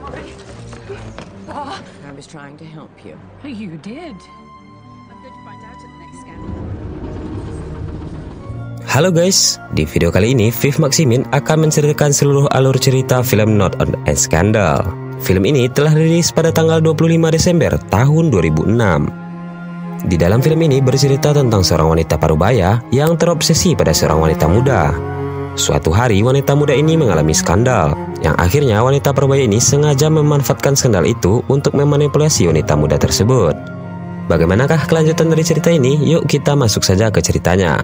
I was trying to help you. You did. I'm going to find out at the next scan. Halo guys, di video kali ini Viv Maximin akan menceritakan seluruh alur cerita film Not on a Scandal. Film ini telah rilis pada tanggal 25 Desember tahun 2006. Di dalam film ini bercerita tentang seorang wanita parubaya yang terobsesi pada seorang wanita muda. Suatu hari wanita muda ini mengalami skandal, yang akhirnya wanita parubaya ini sengaja memanfaatkan skandal itu untuk memanipulasi wanita muda tersebut. Bagaimanakah kelanjutan dari cerita ini? Yuk kita masuk saja ke ceritanya.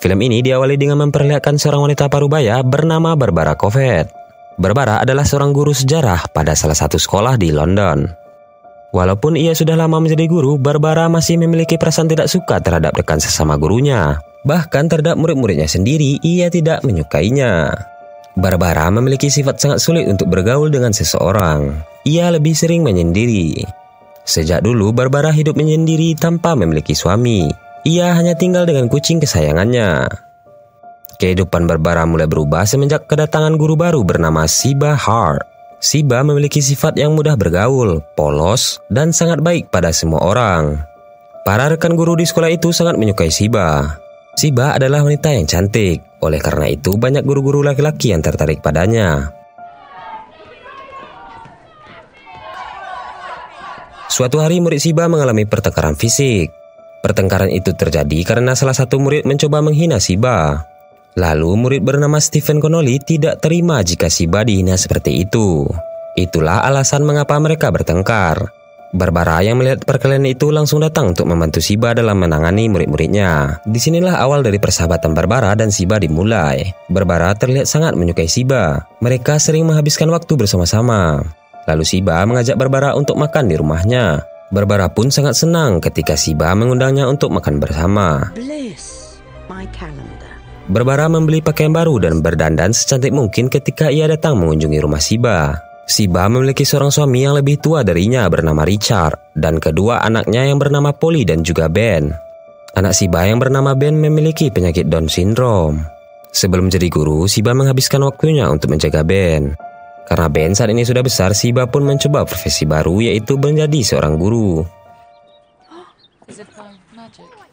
Film ini diawali dengan memperlihatkan seorang wanita parubaya bernama Barbara Covet. Barbara adalah seorang guru sejarah pada salah satu sekolah di London. Walaupun ia sudah lama menjadi guru, Barbara masih memiliki perasaan tidak suka terhadap rekan sesama gurunya. Bahkan terhadap murid-muridnya sendiri, ia tidak menyukainya. Barbara memiliki sifat sangat sulit untuk bergaul dengan seseorang. Ia lebih sering menyendiri. Sejak dulu, Barbara hidup menyendiri tanpa memiliki suami. Ia hanya tinggal dengan kucing kesayangannya. Kehidupan Barbara mulai berubah semenjak kedatangan guru baru bernama Siba Hart. Siba memiliki sifat yang mudah bergaul, polos, dan sangat baik pada semua orang. Para rekan guru di sekolah itu sangat menyukai Siba. Siba adalah wanita yang cantik, oleh karena itu banyak guru-guru laki-laki yang tertarik padanya. Suatu hari murid Siba mengalami pertengkaran fisik. Pertengkaran itu terjadi karena salah satu murid mencoba menghina Siba. Lalu murid bernama Stephen Connolly tidak terima jika Siba dihina seperti itu. Itulah alasan mengapa mereka bertengkar. Barbara yang melihat perkelahian itu langsung datang untuk membantu Siba dalam menangani murid-muridnya. Disinilah awal dari persahabatan Barbara dan Siba dimulai. Barbara terlihat sangat menyukai Siba. Mereka sering menghabiskan waktu bersama-sama. Lalu Siba mengajak Barbara untuk makan di rumahnya. Barbara pun sangat senang ketika Siba mengundangnya untuk makan bersama. Bliss, my calendar. Barbara membeli pakaian baru dan berdandan secantik mungkin ketika ia datang mengunjungi rumah Siba. Siba memiliki seorang suami yang lebih tua darinya bernama Richard, dan kedua anaknya yang bernama Polly dan juga Ben. Anak Siba yang bernama Ben memiliki penyakit Down syndrome. Sebelum jadi guru, Siba menghabiskan waktunya untuk menjaga Ben. Karena Ben saat ini sudah besar, Siba pun mencoba profesi baru, yaitu menjadi seorang guru.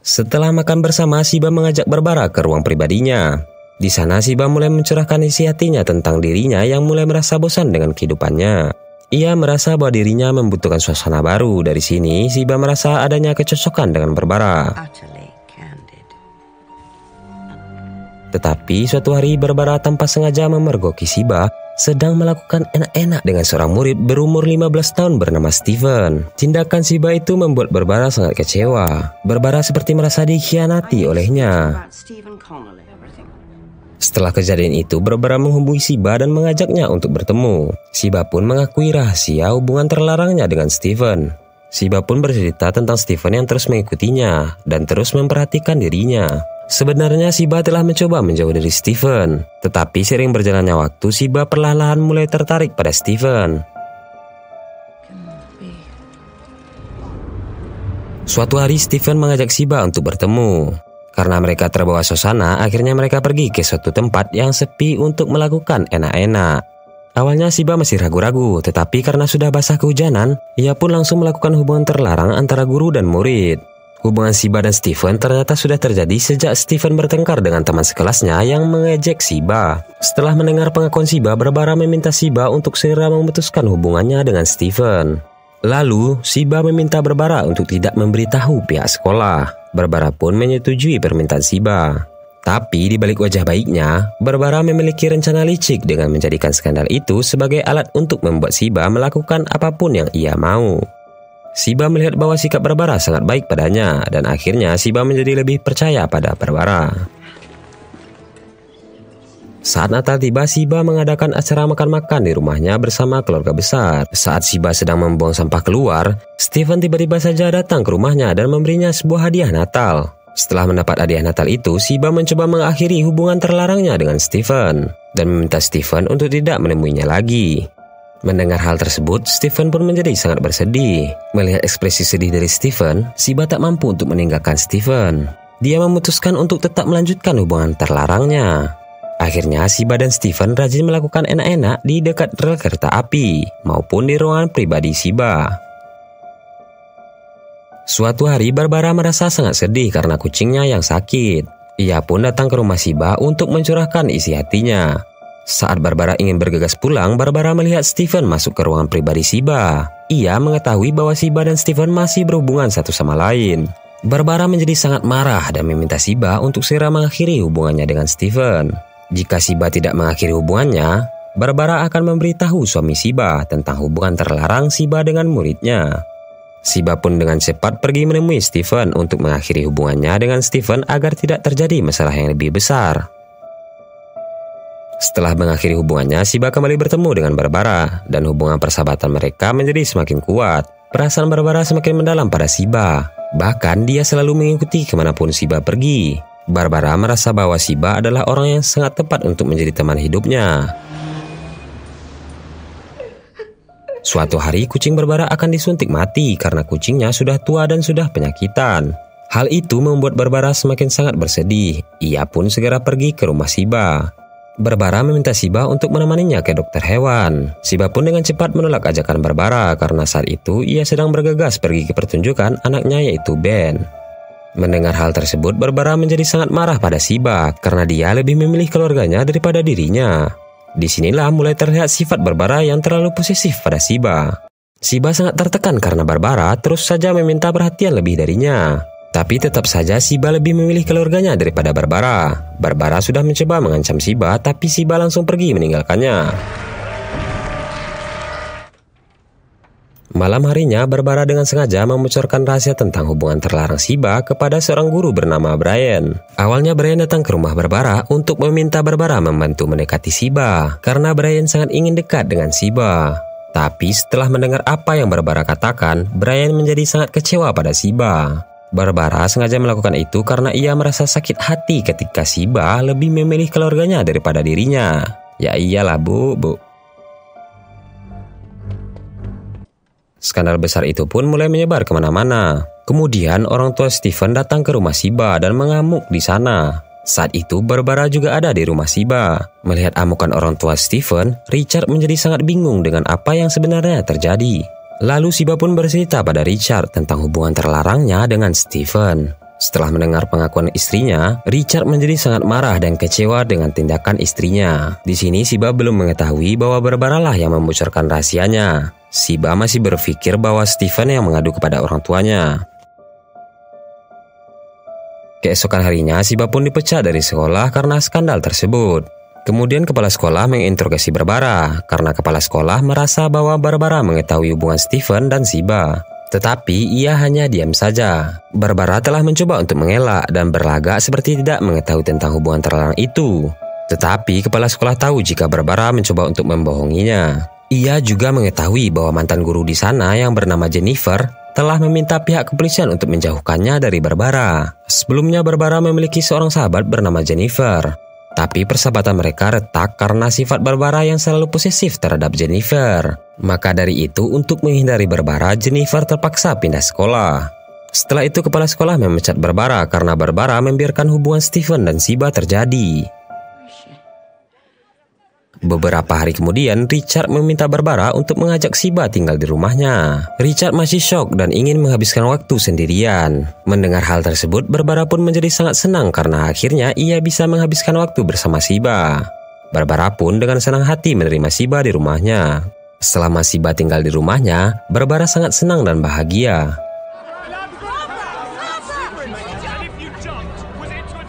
Setelah makan bersama, Siba mengajak Barbara ke ruang pribadinya. Di sana Siba mulai mencurahkan isi hatinya tentang dirinya yang mulai merasa bosan dengan kehidupannya. Ia merasa bahwa dirinya membutuhkan suasana baru. Dari sini, Siba merasa adanya kecocokan dengan Barbara. Tetapi suatu hari Barbara tanpa sengaja memergoki Siba sedang melakukan enak-enak dengan seorang murid berumur 15 tahun bernama Stephen. Tindakan Siba itu membuat Barbara sangat kecewa. Barbara seperti merasa dikhianati olehnya. Setelah kejadian itu, Barbara menghubungi Siba dan mengajaknya untuk bertemu. Siba pun mengakui rahasia hubungan terlarangnya dengan Stephen. Siba pun bercerita tentang Stephen yang terus mengikutinya dan terus memperhatikan dirinya. Sebenarnya Siba telah mencoba menjauh dari Stephen, tetapi sering berjalannya waktu, Siba perlahan-lahan mulai tertarik pada Stephen. Suatu hari Stephen mengajak Siba untuk bertemu. Karena mereka terbawa suasana, akhirnya mereka pergi ke suatu tempat yang sepi untuk melakukan enak-enak. Awalnya Siba masih ragu-ragu, tetapi karena sudah basah kehujanan, ia pun langsung melakukan hubungan terlarang antara guru dan murid. Hubungan Siba dan Stephen ternyata sudah terjadi sejak Stephen bertengkar dengan teman sekelasnya yang mengejek Siba. Setelah mendengar pengakuan Siba, Barbara meminta Siba untuk segera memutuskan hubungannya dengan Stephen. Lalu, Siba meminta Barbara untuk tidak memberitahu pihak sekolah. Barbara pun menyetujui permintaan Siba. Tapi di balik wajah baiknya, Barbara memiliki rencana licik dengan menjadikan skandal itu sebagai alat untuk membuat Siba melakukan apapun yang ia mau. Siba melihat bahwa sikap Barbara sangat baik padanya, dan akhirnya Siba menjadi lebih percaya pada Barbara. Saat Natal tiba, Siba mengadakan acara makan-makan di rumahnya bersama keluarga besar. Saat Siba sedang membuang sampah keluar, Stephen tiba-tiba saja datang ke rumahnya dan memberinya sebuah hadiah Natal. Setelah mendapat hadiah Natal itu, Shiba mencoba mengakhiri hubungan terlarangnya dengan Stephen dan meminta Stephen untuk tidak menemuinya lagi. Mendengar hal tersebut, Stephen pun menjadi sangat bersedih. Melihat ekspresi sedih dari Stephen, Shiba tak mampu untuk meninggalkan Stephen. Dia memutuskan untuk tetap melanjutkan hubungan terlarangnya. Akhirnya, Shiba dan Stephen rajin melakukan enak-enak di dekat rel kereta api maupun di ruangan pribadi Shiba. Suatu hari, Barbara merasa sangat sedih karena kucingnya yang sakit. Ia pun datang ke rumah Shiba untuk mencurahkan isi hatinya. Saat Barbara ingin bergegas pulang, Barbara melihat Stephen masuk ke ruangan pribadi Shiba. Ia mengetahui bahwa Shiba dan Stephen masih berhubungan satu sama lain. Barbara menjadi sangat marah dan meminta Shiba untuk segera mengakhiri hubungannya dengan Stephen. Jika Shiba tidak mengakhiri hubungannya, Barbara akan memberitahu suami Shiba tentang hubungan terlarang Shiba dengan muridnya. Shiba pun dengan cepat pergi menemui Stephen untuk mengakhiri hubungannya dengan Stephen agar tidak terjadi masalah yang lebih besar. Setelah mengakhiri hubungannya, Shiba kembali bertemu dengan Barbara dan hubungan persahabatan mereka menjadi semakin kuat. Perasaan Barbara semakin mendalam pada Shiba. Bahkan dia selalu mengikuti kemanapun Shiba pergi. Barbara merasa bahwa Shiba adalah orang yang sangat tepat untuk menjadi teman hidupnya. Suatu hari, kucing Barbara akan disuntik mati karena kucingnya sudah tua dan sudah penyakitan. Hal itu membuat Barbara semakin sangat bersedih. Ia pun segera pergi ke rumah Shiba. Barbara meminta Shiba untuk menemaninya ke dokter hewan. Shiba pun dengan cepat menolak ajakan Barbara karena saat itu ia sedang bergegas pergi ke pertunjukan anaknya yaitu Ben. Mendengar hal tersebut, Barbara menjadi sangat marah pada Shiba karena dia lebih memilih keluarganya daripada dirinya. Disinilah mulai terlihat sifat Barbara yang terlalu posesif pada Shiba. Shiba sangat tertekan karena Barbara terus saja meminta perhatian lebih darinya. Tapi tetap saja Shiba lebih memilih keluarganya daripada Barbara. Barbara sudah mencoba mengancam Shiba, tapi Shiba langsung pergi meninggalkannya. Malam harinya, Barbara dengan sengaja membocorkan rahasia tentang hubungan terlarang Shiba kepada seorang guru bernama Brian. Awalnya Brian datang ke rumah Barbara untuk meminta Barbara membantu mendekati Shiba, karena Brian sangat ingin dekat dengan Shiba. Tapi setelah mendengar apa yang Barbara katakan, Brian menjadi sangat kecewa pada Shiba. Barbara sengaja melakukan itu karena ia merasa sakit hati ketika Shiba lebih memilih keluarganya daripada dirinya. Ya iyalah bu. Skandal besar itu pun mulai menyebar kemana-mana. Kemudian orang tua Stephen datang ke rumah Shiba dan mengamuk di sana. Saat itu Barbara juga ada di rumah Shiba. Melihat amukan orang tua Stephen, Richard menjadi sangat bingung dengan apa yang sebenarnya terjadi. Lalu Shiba pun bercerita pada Richard tentang hubungan terlarangnya dengan Stephen. Setelah mendengar pengakuan istrinya, Richard menjadi sangat marah dan kecewa dengan tindakan istrinya. Di sini Shiba belum mengetahui bahwa Barbara lah yang membocorkan rahasianya. Shiba masih berpikir bahwa Stephen yang mengadu kepada orang tuanya. Keesokan harinya, Shiba pun dipecat dari sekolah karena skandal tersebut. Kemudian kepala sekolah menginterogasi Barbara karena kepala sekolah merasa bahwa Barbara mengetahui hubungan Stephen dan Shiba. Tetapi ia hanya diam saja. Barbara telah mencoba untuk mengelak dan berlagak seperti tidak mengetahui tentang hubungan terlarang itu. Tetapi kepala sekolah tahu jika Barbara mencoba untuk membohonginya. Ia juga mengetahui bahwa mantan guru di sana yang bernama Jennifer telah meminta pihak kepolisian untuk menjauhkannya dari Barbara. Sebelumnya Barbara memiliki seorang sahabat bernama Jennifer. Tapi persahabatan mereka retak karena sifat Barbara yang selalu posesif terhadap Jennifer. Maka dari itu, untuk menghindari Barbara, Jennifer terpaksa pindah sekolah. Setelah itu kepala sekolah memecat Barbara karena Barbara membiarkan hubungan Stephen dan Shiba terjadi. Beberapa hari kemudian, Richard meminta Barbara untuk mengajak Shiba tinggal di rumahnya. Richard masih syok dan ingin menghabiskan waktu sendirian. Mendengar hal tersebut, Barbara pun menjadi sangat senang karena akhirnya ia bisa menghabiskan waktu bersama Shiba. Barbara pun dengan senang hati menerima Shiba di rumahnya. Selama Shiba tinggal di rumahnya, Barbara sangat senang dan bahagia.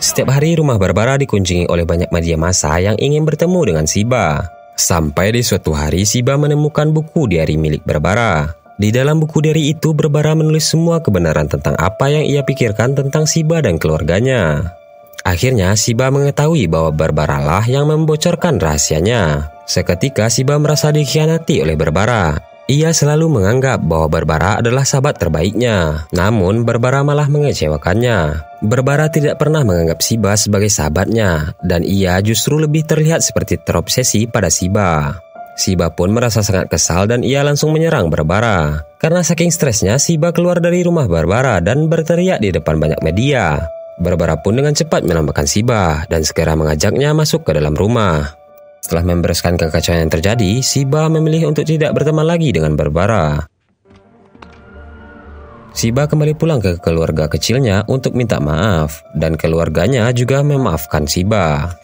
Setiap hari rumah Barbara dikunjungi oleh banyak media massa yang ingin bertemu dengan Shiba. Sampai di suatu hari Shiba menemukan buku diari milik Barbara. Di dalam buku diari itu Barbara menulis semua kebenaran tentang apa yang ia pikirkan tentang Shiba dan keluarganya. Akhirnya Shiba mengetahui bahwa Barbara lah yang membocorkan rahasianya. Seketika Shiba merasa dikhianati oleh Barbara. Ia selalu menganggap bahwa Barbara adalah sahabat terbaiknya. Namun Barbara malah mengecewakannya. Barbara tidak pernah menganggap Shiba sebagai sahabatnya, dan ia justru lebih terlihat seperti terobsesi pada Shiba. Shiba pun merasa sangat kesal dan ia langsung menyerang Barbara. Karena saking stresnya, Shiba keluar dari rumah Barbara dan berteriak di depan banyak media. Barbara pun dengan cepat menampakkan Shiba dan segera mengajaknya masuk ke dalam rumah. Setelah membereskan kekacauan yang terjadi, Shiba memilih untuk tidak berteman lagi dengan Barbara. Shiba kembali pulang ke keluarga kecilnya untuk minta maaf, dan keluarganya juga memaafkan Shiba.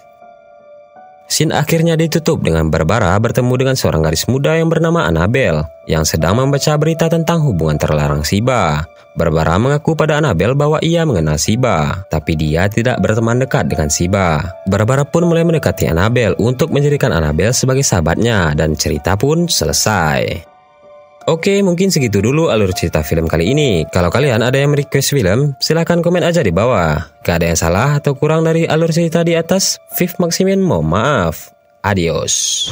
Scene akhirnya ditutup dengan Barbara bertemu dengan seorang gadis muda yang bernama Annabelle, yang sedang membaca berita tentang hubungan terlarang Shiba. Barbara mengaku pada Annabelle bahwa ia mengenal Shiba, tapi dia tidak berteman dekat dengan Shiba. Barbara pun mulai mendekati Annabelle untuk menjadikan Annabelle sebagai sahabatnya, dan cerita pun selesai. Oke, mungkin segitu dulu alur cerita film kali ini. Kalau kalian ada yang request film, silahkan komen aja di bawah. Gak ada yang salah atau kurang dari alur cerita di atas. Viv Maximin mohon maaf. Adios.